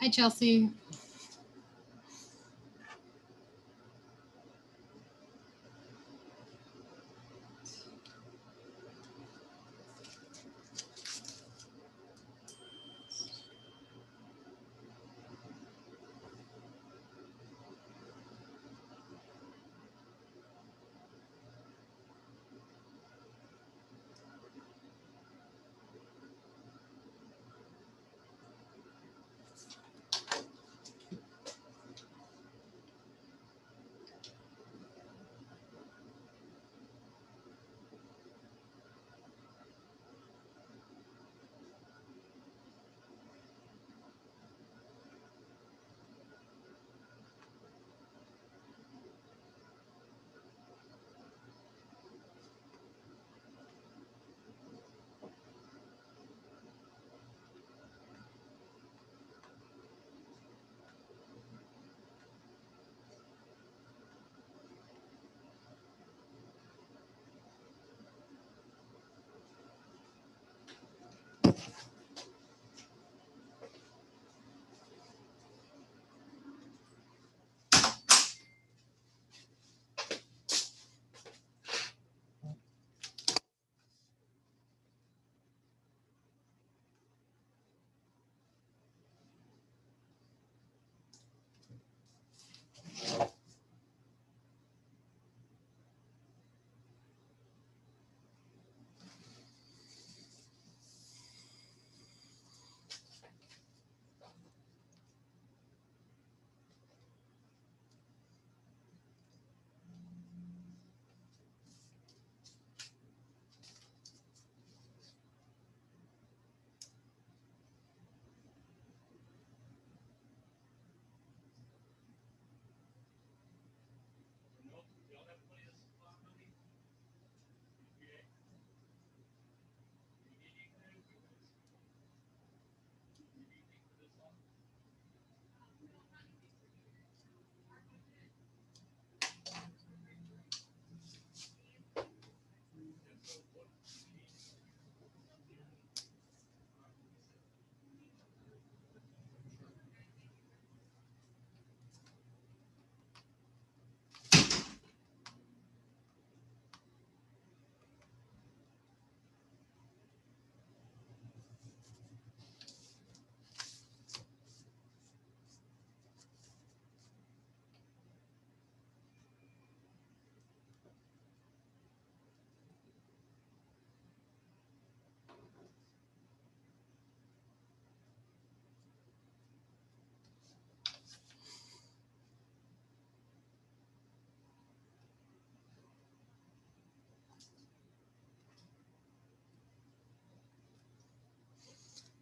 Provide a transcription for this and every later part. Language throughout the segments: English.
Hi, Chelsea.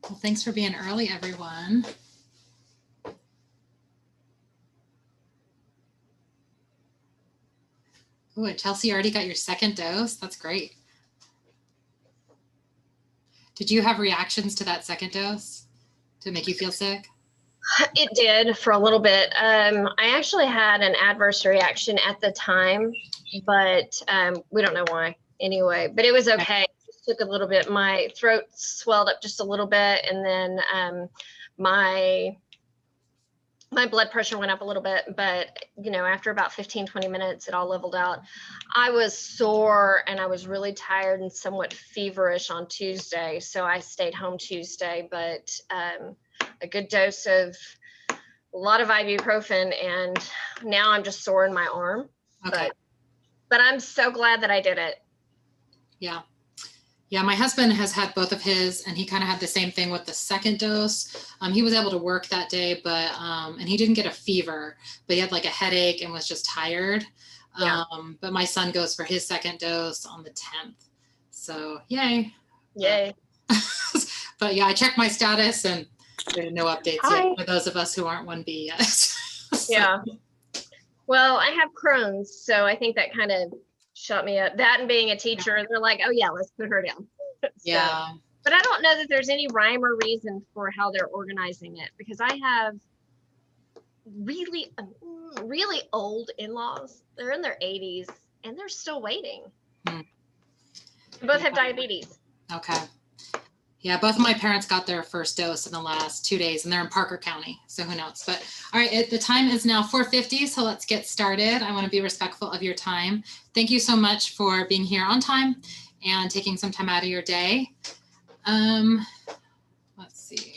Well, thanks for being early, everyone. Ooh, and Chelsea, you already got your second dose. That's great. Did you have reactions to that second dose to make you feel sick? It did for a little bit. I actually had an adverse reaction at the time, but we don't know why anyway, but it was okay. It just took a little bit. My throat swelled up just a little bit, and then my blood pressure went up a little bit, but you know, after about 15-20 minutes, it all leveled out. I was sore and I was really tired and somewhat feverish on Tuesday, so I stayed home Tuesday, but a good dose of a lot of ibuprofen, and now I'm just sore in my arm. Okay. But I'm so glad that I did it. Yeah. Yeah, my husband has had both of his, and he kind of had the same thing with the second dose. He was able to work that day, but and he didn't get a fever, but he had like a headache and was just tired. Yeah. But my son goes for his second dose on the 10th. So yay. Yay. But yeah, I checked my status and there's no updates yet for those of us who aren't 1B yet. So. Yeah. Well, I have Crohn's, so I think that kind of shut me up. That and being a teacher, they're like, oh yeah, let's put her down. So, yeah. But I don't know that there's any rhyme or reason for how they're organizing it, because I have really, really old in-laws. They're in their 80s and they're still waiting. They both have diabetes. Okay. Yeah, both of my parents got their first dose in the last 2 days, and they're in Parker County, so who knows? But all right, the time is now 4:50, so let's get started. I want to be respectful of your time. Thank you so much for being here on time and taking some time out of your day. Let's see.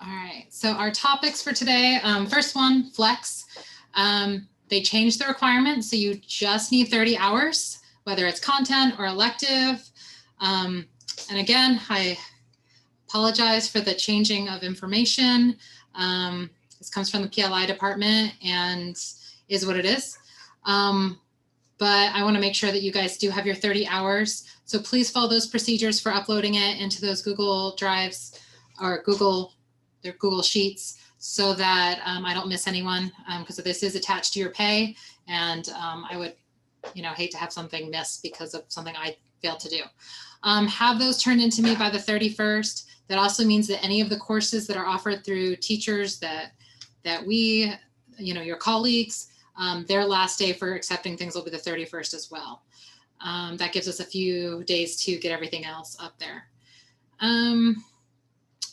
All right, so our topics for today, first one, flex. They changed the requirement, so you just need 30 hours, whether it's content or elective. And again, I apologize for the changing of information. This comes from the PLI department and is what it is. But I want to make sure that you guys do have your 30 hours. So please follow those procedures for uploading it into those Google Drives or Google Sheets so that I don't miss anyone, because this is attached to your pay, and I would, hate to have something missed because of something I failed to do. Have those turned into me by the 31st. That also means that any of the courses that are offered through teachers that we, your colleagues, their last day for accepting things will be the 31st as well. That gives us a few days to get everything else up there.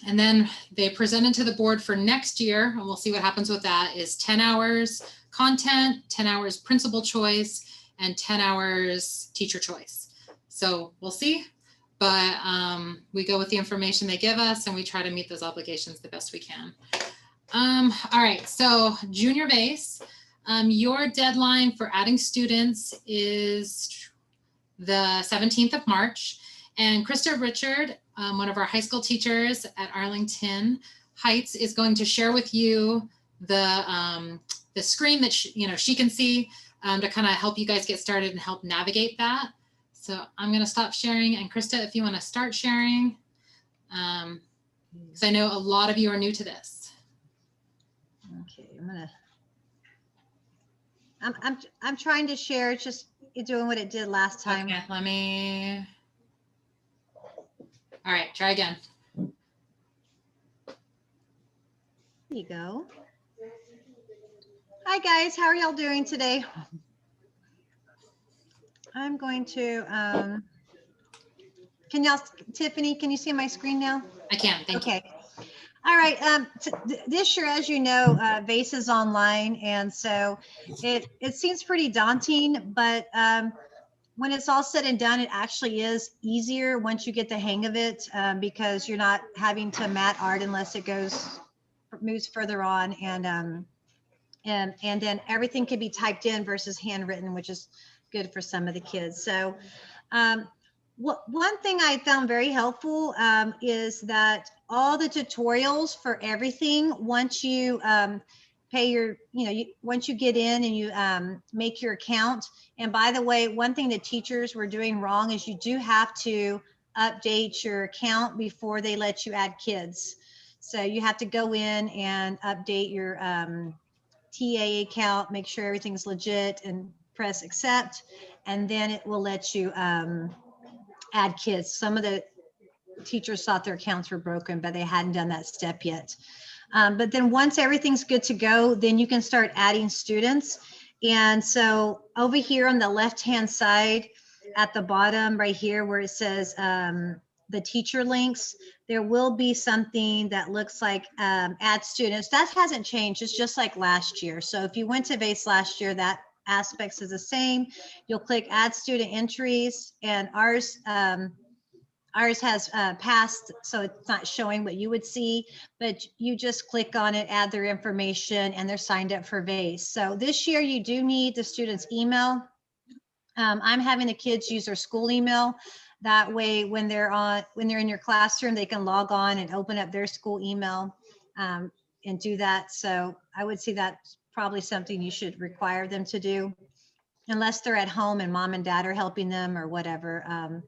And then they presented to the board for next year, and we'll see what happens with that, is 10 hours content, 10 hours principal choice, and 10 hours teacher choice. So we'll see, but we go with the information they give us and we try to meet those obligations the best we can. All right, so junior VASE, your deadline for adding students is the 17th of March. And Krista Richard, one of our high school teachers at Arlington Heights, is going to share with you the screen that she can see to kind of help you guys get started and help navigate that. So I'm going to stop sharing. And Krista, if you want to start sharing, because I know a lot of you are new to this. Okay, I'm trying to share. It's just doing what it did last time. Okay, let me. All right, try again. There you go. Hi guys, how are y'all doing today? I'm going to, Tiffany, can you see my screen now? I can, thank you. Okay. All right. This year, as you know, VASE is online, and so it seems pretty daunting, but when it's all said and done, it actually is easier once you get the hang of it, because you're not having to mat art unless it moves further on, and then everything can be typed in versus handwritten, which is good for some of the kids. So one thing I found very helpful is that all the tutorials for everything, once you pay your, once you get in and you make your account. And by the way, one thing that teachers were doing wrong is you do have to update your account before they let you add kids. So you have to go in and update your TA account, make sure everything's legit, and press accept, and then it will let you add kids. Some of the teachers thought their accounts were broken, but they hadn't done that step yet. But then once everything's good to go, then you can start adding students. And so over here on the left-hand side at the bottom right here where it says the teacher links, there will be something that looks like add students. That hasn't changed. It's just like last year. So if you went to VASE last year, that aspects is the same. You'll click add student entries, and ours has passed, so it's not showing what you would see, but you just click on it, add their information, and they're signed up for VASE. So this year you do need the student's email. I'm having the kids use their school email. That way, when they're in your classroom, they can log on and open up their school email and do that. So I would say that's probably something you should require them to do, unless they're at home and mom and dad are helping them or whatever. And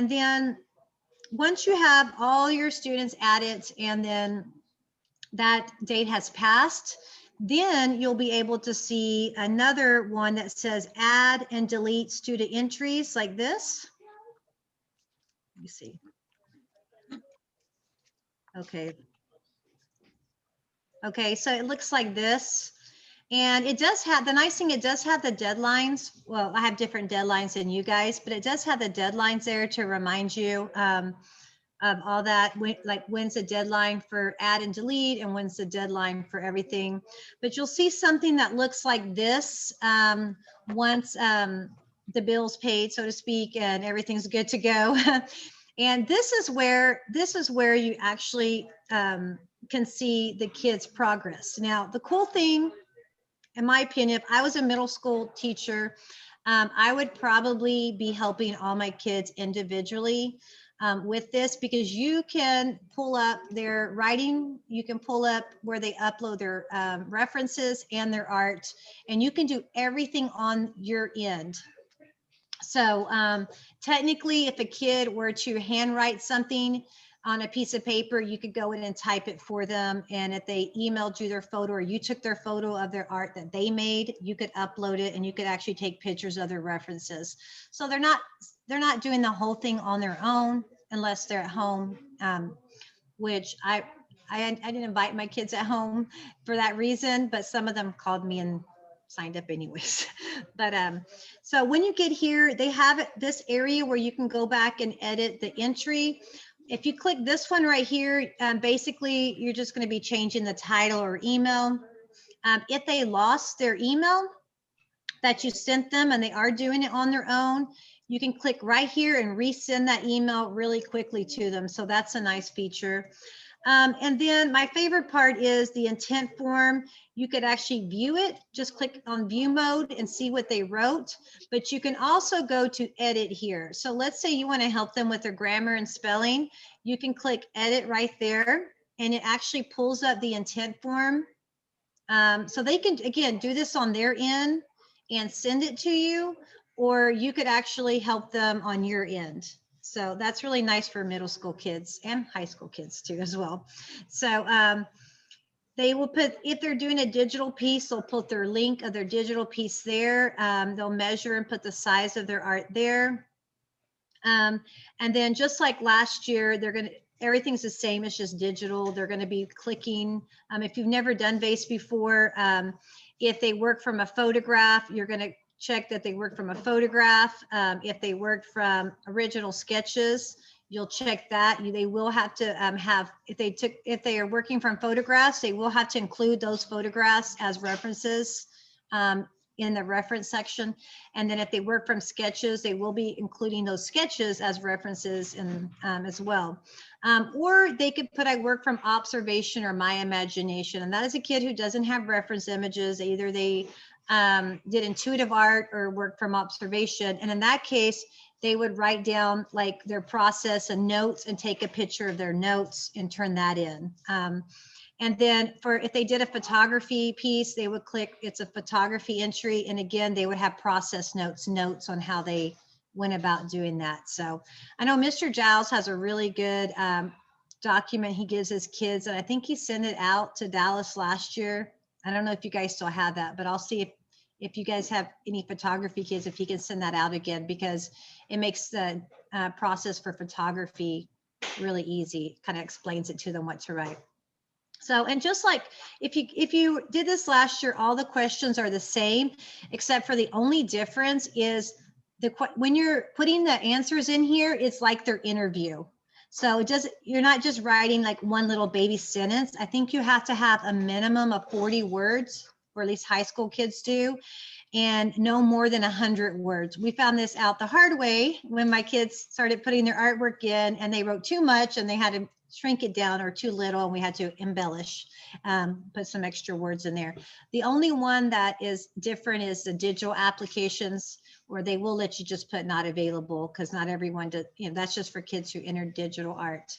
then once you have all your students added and then that date has passed, then you'll be able to see another one that says add and delete student entries like this. Let me see. Okay. Okay, so it looks like this. And it does have, the nice thing, it does have the deadlines. Well, I have different deadlines than you guys, but it does have the deadlines there to remind you of all that, like when's the deadline for add and delete and when's the deadline for everything. But you'll see something that looks like this once the bill's paid, so to speak, and everything's good to go. And this is where you actually can see the kids' progress. Now, the cool thing, in my opinion, if I was a middle school teacher, I would probably be helping all my kids individually with this, because you can pull up their writing, you can pull up where they upload their references and their art, and you can do everything on your end. So technically, if a kid were to handwrite something on a piece of paper, you could go in and type it for them. And if they emailed you their photo, or you took their photo of their art that they made, you could upload it and you could actually take pictures of their references. So they're not doing the whole thing on their own unless they're at home, which I didn't invite my kids at home for that reason, but some of them called me and signed up anyways. But so when you get here, they have this area where you can go back and edit the entry. If you click this one right here, basically you're just going to be changing the title or email. If they lost their email that you sent them and they are doing it on their own, you can click right here and resend that email really quickly to them. So that's a nice feature. And then my favorite part is the intent form. You could actually view it, just click on view mode and see what they wrote, but you can also go to edit here. So let's say you want to help them with their grammar and spelling. You can click edit right there and it actually pulls up the intent form. So they can, again, do this on their end and send it to you, or you could actually help them on your end. So that's really nice for middle school kids and high school kids too as well. So they will put, if they're doing a digital piece, they'll put their link of their digital piece there. They'll measure and put the size of their art there. And then just like last year, everything's the same, it's just digital. They're going to be clicking. If you've never done VASE before, if they work from a photograph, you're going to check that they work from a photograph. If they worked from original sketches, you'll check that. They will have to have, if they are working from photographs, they will have to include those photographs as references in the reference section. And then if they work from sketches, they will be including those sketches as references in, as well. Or they could put, I work from observation or my imagination. And that is a kid who doesn't have reference images. Either they did intuitive art or work from observation. And in that case, they would write down like their process and notes and take a picture of their notes and turn that in. And then if they did a photography piece, they would click, it's a photography entry. And again, they would have process notes on how they went about doing that. So I know Mr. Giles has a really good document he gives his kids. And I think he sent it out to Dallas last year. I don't know if you guys still have that, but I'll see if you guys have any photography kids, if you can send that out again, because it makes the process for photography really easy. Kind of explains it to them what to write. So, and just like if you did this last year, all the questions are the same, except for the only difference is when you're putting the answers in here, it's like their interview. So you're not just writing like one little baby sentence. I think you have to have a minimum of 40 words, or at least high school kids do, and no more than 100 words. We found this out the hard way when my kids started putting their artwork in and they wrote too much and they had to shrink it down, or too little, and we had to embellish, put some extra words in there. The only one that is different is the digital applications, where they will let you just put not available, because not everyone does, that's just for kids who enter digital art.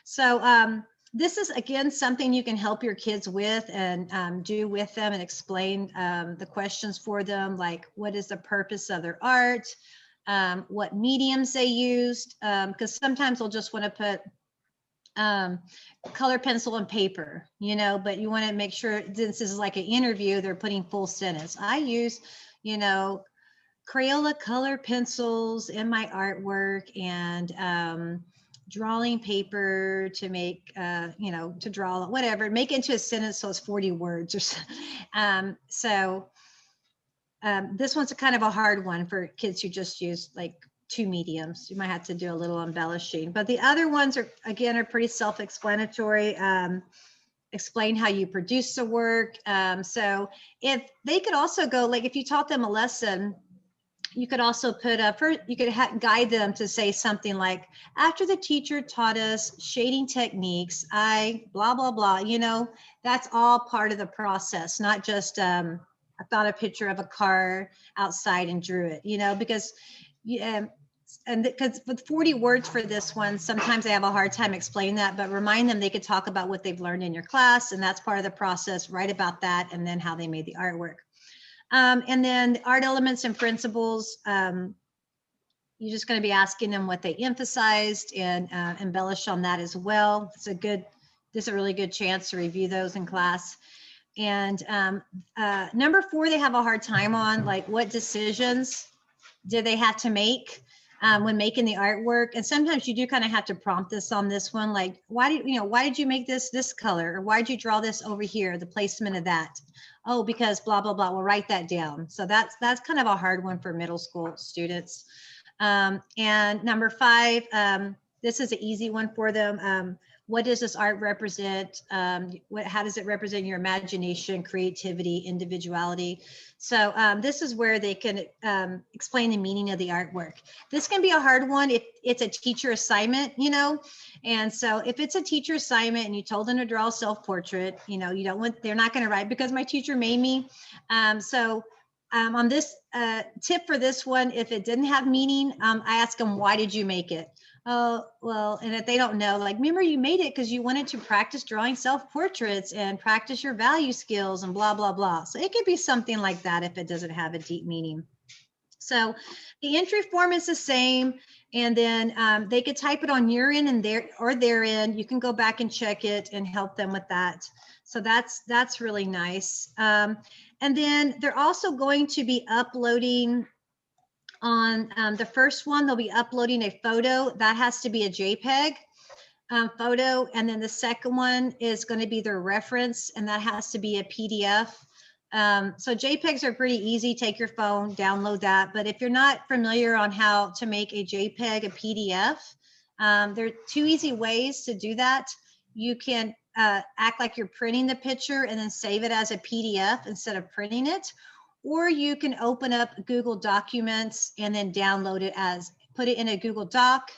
So this is, again, something you can help your kids with and do with them and explain the questions for them, like what is the purpose of their art, what mediums they used, because sometimes they'll just want to put color pencil and paper, but you want to make sure, this is like an interview, they're putting full sentence. I use, Crayola color pencils in my artwork, and drawing paper to make, you know, to draw whatever, make it into a sentence so it's 40 words or so. This one's a kind of a hard one for kids who just use like 2 mediums. You might have to do a little embellishing, but the other ones are, again, are pretty self-explanatory. Explain how you produce the work. So if they could also go, like if you taught them a lesson, you could also put you could guide them to say something like, after the teacher taught us shading techniques, I blah, blah, blah, you know, that's all part of the process, not just, I thought a picture of a car outside and drew it, you know, because, and because with 40 words for this one, sometimes they have a hard time explaining that, but remind them they could talk about what they've learned in your class, and that's part of the process, write about that, and then how they made the artwork. And then the art elements and principles, you're just going to be asking them what they emphasized and embellish on that as well. This is a really good chance to review those in class. And number 4, they have a hard time on, like, what decisions did they have to make when making the artwork? And sometimes you do kind of have to prompt this on this one, like, why did you make this color? Or why did you draw this over here, the placement of that? Oh, because blah, blah, blah. We'll write that down. So that's kind of a hard one for middle school students. And number 5, this is an easy one for them. What does this art represent? How does it represent your imagination, creativity, individuality? So this is where they can explain the meaning of the artwork. This can be a hard one if it's a teacher assignment, you know. And so if it's a teacher assignment and you told them to draw a self-portrait, you know, they're not going to write because my teacher made me. On this tip for this one, if it didn't have meaning, I ask them, why did you make it? Oh, well, and if they don't know, like, remember you made it because you wanted to practice drawing self-portraits and practice your value skills and blah, blah, blah. So it could be something like that if it doesn't have a deep meaning. So the entry form is the same. And then they could type it on your end and their end. You can go back and check it and help them with that. So that's really nice. And then they're also going to be uploading on the first one, they'll be uploading a photo that has to be a JPEG photo. And then the second one is going to be their reference, and that has to be a PDF. So JPEGs are pretty easy. Take your phone, download that. But if you're not familiar on how to make a JPEG, a PDF, there are 2 easy ways to do that. You can act like you're printing the picture and then save it as a PDF instead of printing it. Or you can open up Google Documents and then download it put it in a Google Doc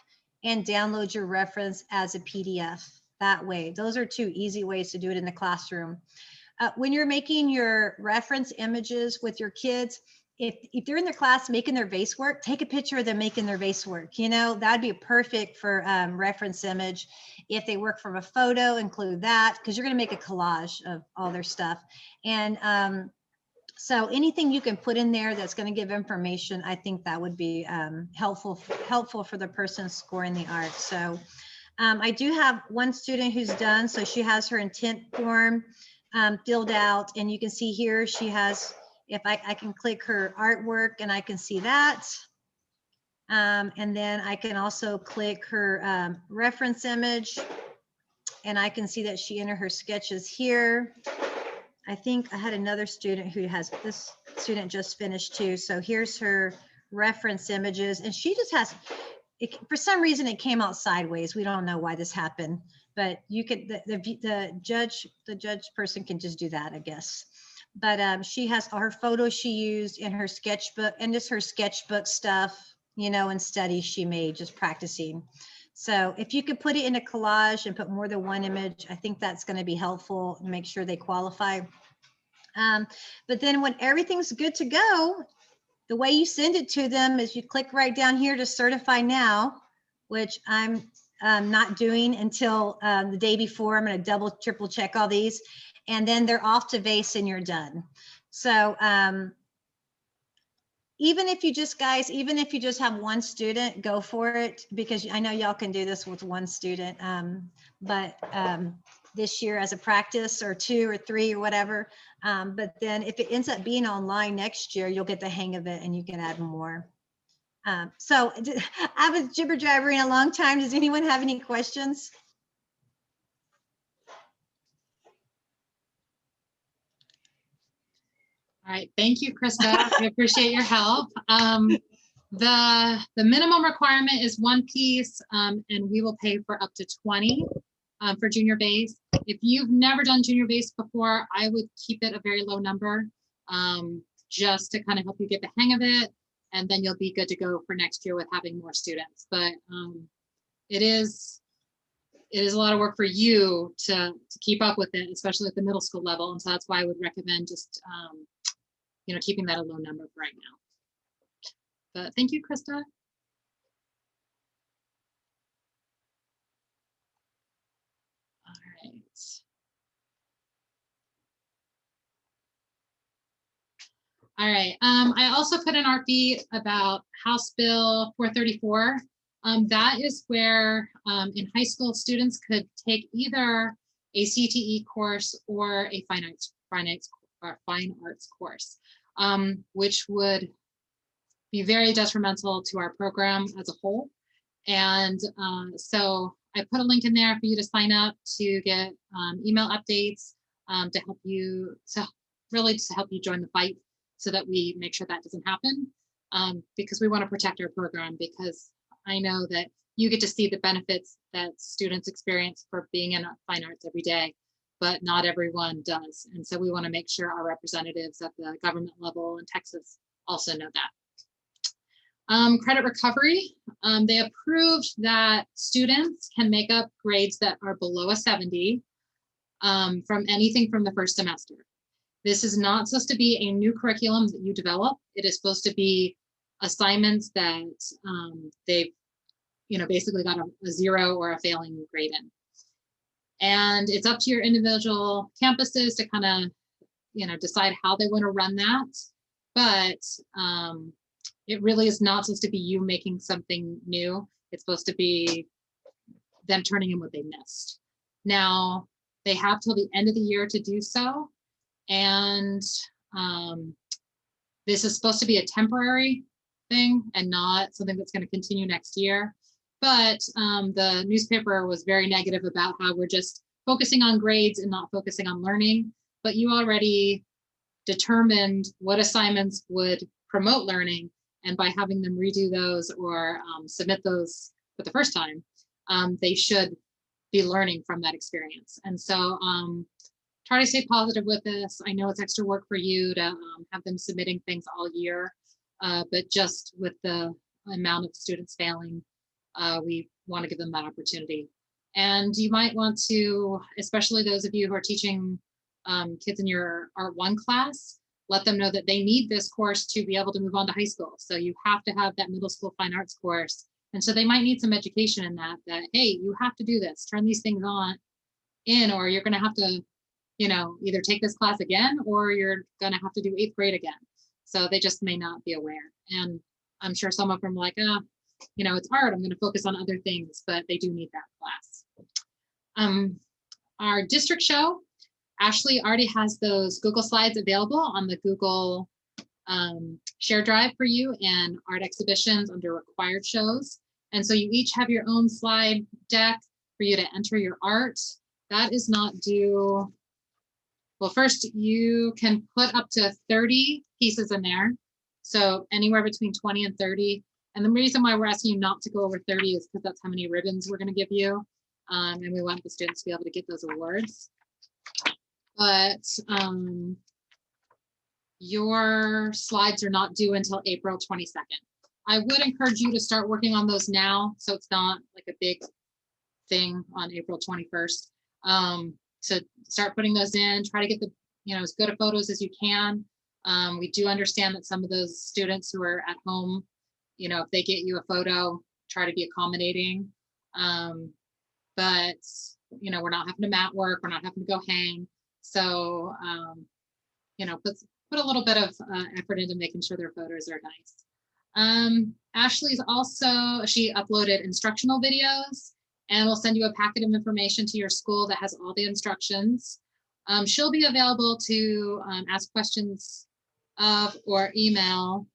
and download your reference as a PDF that way. Those are 2 easy ways to do it in the classroom. When you're making your reference images with your kids, if they're in their class making their VASE work, take a picture of them making their VASE work. You know, that'd be perfect for reference image. If they work from a photo, include that, because you're going to make a collage of all their stuff. And so anything you can put in there that's going to give information, I think that would be helpful for the person scoring the art. So I do have one student who's done, so she has her intent form filled out, and you can see here she has, if I can click her artwork and I can see that. And then I can also click her reference image, and I can see that she entered her sketches here. I think I had another student who has, this student just finished too. So here's her reference images, and she just has, for some reason it came out sideways. We don't know why this happened, but you could, the judge person can just do that, I guess. But she has her photos she used in her sketchbook, and just her sketchbook stuff, you know, and studies she made just practicing. So if you could put it in a collage and put more than one image, I think that's going to be helpful and make sure they qualify. But then when everything's good to go, the way you send it to them is you click right down here to certify now, which I'm not doing until the day before. I'm going to double, triple check all these, and then they're off to VASE and you're done. So even if you just have one student, go for it, because I know y'all can do this with one student. But this year as a practice, or 2 or 3 or whatever. But then if it ends up being online next year, you'll get the hang of it and you can add more. So I was jibber jabbering a long time. Does anyone have any questions? All right, thank you, Krista. I appreciate your help. The minimum requirement is 1 piece, and we will pay for up to 20 for junior VASE. If you've never done junior VASE before, I would keep it a very low number, just to kind of help you get the hang of it, and then you'll be good to go for next year with having more students. But it is a lot of work for you to keep up with it, especially at the middle school level, and so that's why I would recommend just keeping that a low number for right now. But thank you, Krista. All right. All right. I also put an RP about House Bill 434. That is where in high school students could take either a CTE course or a fine arts course, which would be very detrimental to our program as a whole. And so I put a link in there for you to sign up to get email updates to help you join the fight, so that we make sure that doesn't happen, because we want to protect our program, because I know that you get to see the benefits that students experience for being in fine arts every day, but not everyone does. And so we want to make sure our representatives at the government level in Texas also know that. Credit recovery, they approved that students can make up grades that are below a 70 from anything from the first semester. This is not supposed to be a new curriculum that you develop. It is supposed to be assignments that they've basically got a 0 or a failing grade in. And it's up to your individual campuses to kind of decide how they want to run that. But it really is not supposed to be you making something new. It's supposed to be them turning in what they missed. Now, they have till the end of the year to do so. And this is supposed to be a temporary thing and not something that's going to continue next year. But the newspaper was very negative about how we're just focusing on grades and not focusing on learning. But you already determined what assignments would promote learning. And by having them redo those or submit those for the first time, they should be learning from that experience. And so try to stay positive with this. I know it's extra work for you to have them submitting things all year, but just with the amount of students failing, we want to give them that opportunity. And you might want to, especially those of you who are teaching kids in your Art 1 class, let them know that they need this course to be able to move on to high school. So you have to have that middle school fine arts course. And so they might need some education in that, hey, you have to do this, turn these things on in, or you're going to have to, either take this class again, or you're going to have to do 8th grade again. So they just may not be aware. And I'm sure some of them are like, it's art, I'm going to focus on other things, but they do need that class. Our district show, Ashley already has those Google Slides available on the Google share drive for you, and art exhibitions under required shows. And so you each have your own slide deck for you to enter your art. That is not due. Well, first you can put up to 30 pieces in there. So anywhere between 20 and 30. And the reason why we're asking you not to go over 30 is because that's how many ribbons we're going to give you. And we want the students to be able to get those awards. But your slides are not due until April 22nd. I would encourage you to start working on those now, so it's not like a big thing on April 21st. So start putting those in, try to get the, as good of photos as you can. We do understand that some of those students who are at home, if they get you a photo, try to be accommodating. But, we're not having to mat work, we're not having to go hang. So, put a little bit of effort into making sure their photos are nice. Ashley's also, she uploaded instructional videos, and we'll send you a packet of information to your school that has all the instructions. She'll be available to ask questions of or email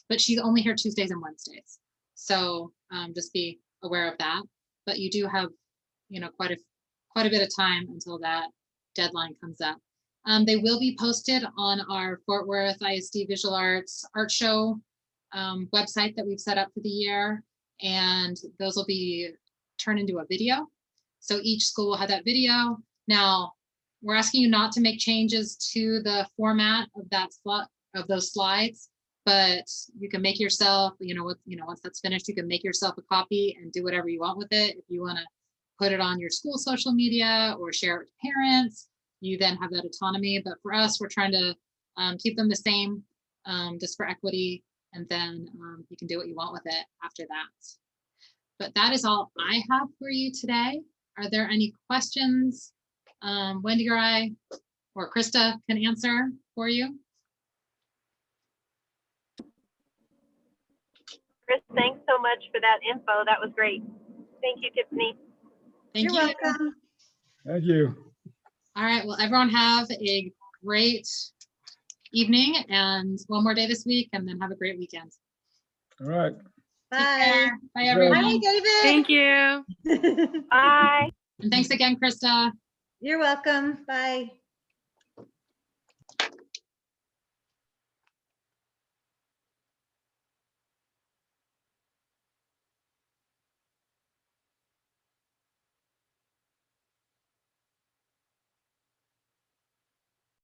but she's only here Tuesdays and Wednesdays. So just be aware of that. But you do have, you know, quite a bit of time until that deadline comes up. They will be posted on our Fort Worth ISD Visual Arts Art Show website that we've set up for the year. And those will be turned into a video. So each school will have that video. Now, we're asking you not to make changes to the format of those slides, but you can make yourself, once that's finished, you can make yourself a copy and do whatever you want with it. If you want to put it on your school social media or share it with parents, you then have that autonomy. But for us, we're trying to keep them the same, just for equity, and then you can do what you want with it after that. But that is all I have for you today. Are there any questions Wendy or I or Krista can answer for you? Chris, thanks so much for that info. That was great. Thank you, Tiffany. Thank You're you. welcome. Thank you. All right, well, everyone have a great evening and one more day this week, and then have a great weekend. All right. Take Bye. care. Bye, Bye. everyone. Bye, David. Thank you. Bye. And thanks again, Krista. You're welcome. Bye.